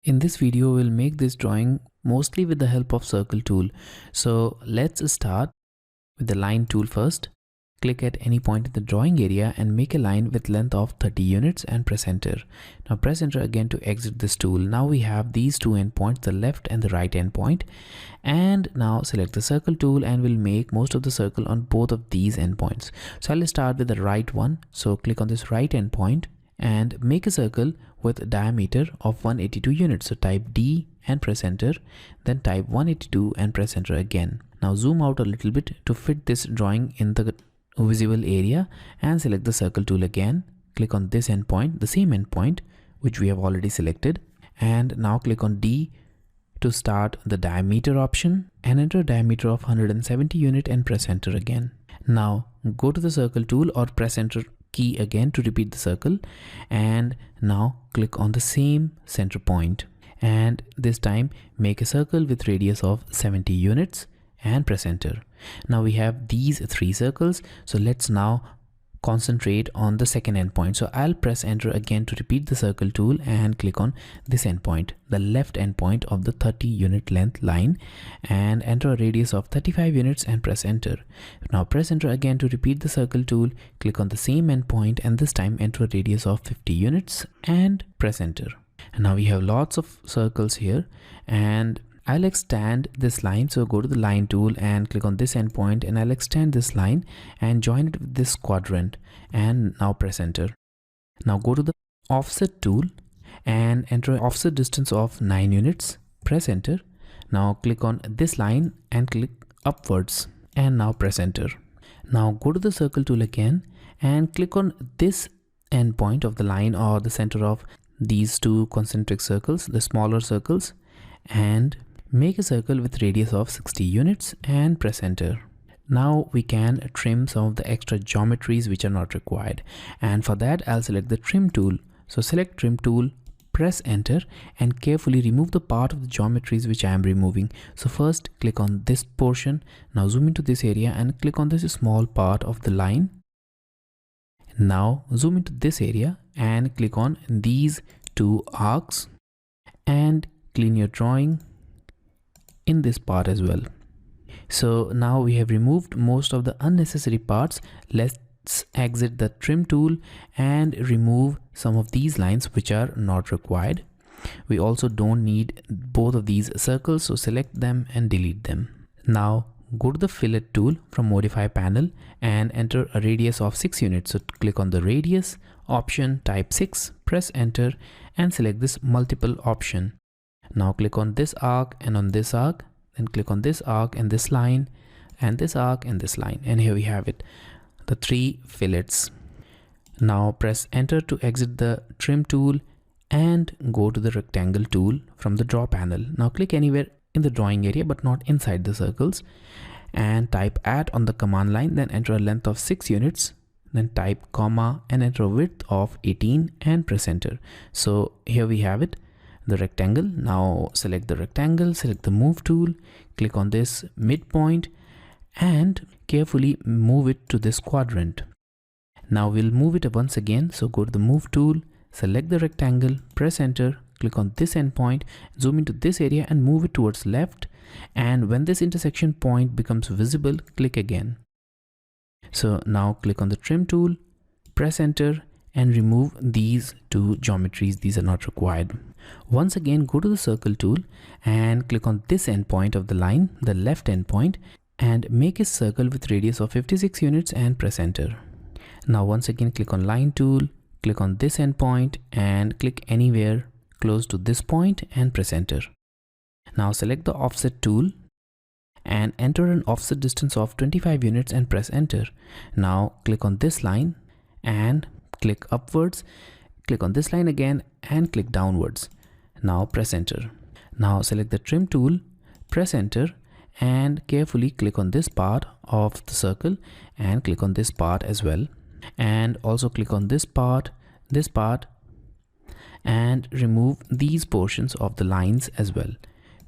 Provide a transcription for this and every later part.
In this video, we'll make this drawing mostly with the help of circle tool. So let's start with the line tool first. Click at any point in the drawing area and make a line with length of 30 units and press enter. Now press enter again to exit this tool. Now we have these two endpoints, the left and the right endpoint. And now select the circle tool and we'll make most of the circle on both of these endpoints. So I'll start with the right one. So click on this right endpoint and make a circle with diameter of 182 units. So type D and press enter, then type 182 and press enter again. Now zoom out a little bit to fit this drawing in the visible area and select the circle tool again. Click on this endpoint, the same endpoint which we have already selected, and now click on D to start the diameter option and enter a diameter of 170 unit and press enter again. Now go to the circle tool or press enter key again to repeat the circle, and now click on the same center point and this time make a circle with radius of 70 units and press enter. Now we have these three circles, so let's now concentrate on the second endpoint. So I'll press enter again to repeat the circle tool and click on this endpoint, the left endpoint of the 30 unit length line, and enter a radius of 35 units and press enter. Now press enter again to repeat the circle tool, click on the same endpoint and this time enter a radius of 50 units and press enter. And now we have lots of circles here, and I'll extend this line. So go to the line tool and click on this endpoint and I'll extend this line and join it with this quadrant and now press enter. Now go to the offset tool and enter an offset distance of 9 units, press enter. Now click on this line and click upwards and now press enter. Now go to the circle tool again and click on this endpoint of the line or the center of these two concentric circles, the smaller circles, and make a circle with radius of 60 units and press enter. Now we can trim some of the extra geometries which are not required, and for that I'll select the trim tool. So select trim tool, press enter and carefully remove the part of the geometries which I am removing. So first click on this portion, now zoom into this area and click on this small part of the line. Now zoom into this area and click on these two arcs and clean your drawing in this part as well. So now we have removed most of the unnecessary parts. Let's exit the trim tool and remove some of these lines which are not required. We also don't need both of these circles, so select them and delete them. Now go to the fillet tool from modify panel and enter a radius of 6 units. So click on the radius option, type 6, press enter and select this multiple option. Now click on this arc and on this arc, then click on this arc and this line and this arc and this line, and here we have it, the 3 fillets. Now press enter to exit the trim tool and go to the rectangle tool from the draw panel. Now click anywhere in the drawing area but not inside the circles and type at on the command line, then enter a length of 6 units, then type comma and enter a width of 18 and press enter. So here we have it, the rectangle. Now select the rectangle, select the move tool, click on this midpoint and carefully move it to this quadrant. Now we'll move it once again. So go to the move tool, select the rectangle, press enter, click on this endpoint, zoom into this area and move it towards left, and when this intersection point becomes visible, click again. So now click on the trim tool, press enter and remove these two geometries. These are not required. Once again go to the circle tool and click on this endpoint of the line, the left endpoint, and make a circle with radius of 56 units and press enter. Now once again click on line tool, click on this endpoint and click anywhere close to this point and press enter. Now select the offset tool and enter an offset distance of 25 units and press enter. Now click on this line and click upwards, click on this line again and click downwards. Now press enter. Now select the trim tool, press enter and carefully click on this part of the circle and click on this part as well, and also click on this part and remove these portions of the lines as well.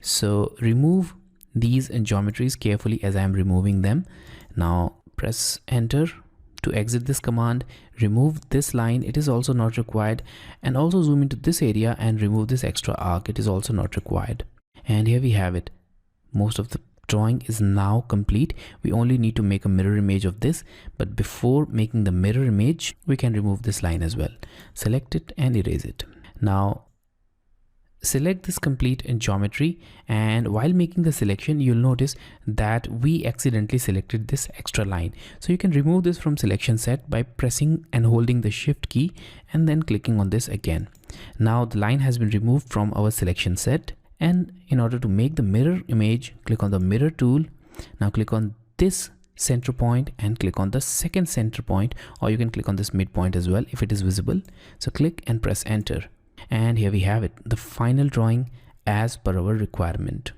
So remove these geometries carefully as I am removing them. Now press enter To exit this command, remove this line, it is also not required, and also zoom into this area and remove this extra arc, it is also not required. And here we have it. Most of the drawing is now complete. We only need to make a mirror image of this, but before making the mirror image, we can remove this line as well. Select it and erase it. Now select this complete in geometry, and while making the selection you'll notice that we accidentally selected this extra line. So you can remove this from selection set by pressing and holding the shift key and then clicking on this again. Now the line has been removed from our selection set, and in order to make the mirror image, click on the mirror tool. Now click on this center point and click on the second center point, or you can click on this midpoint as well if it is visible. So click and press enter. And here we have it, the final drawing as per our requirement.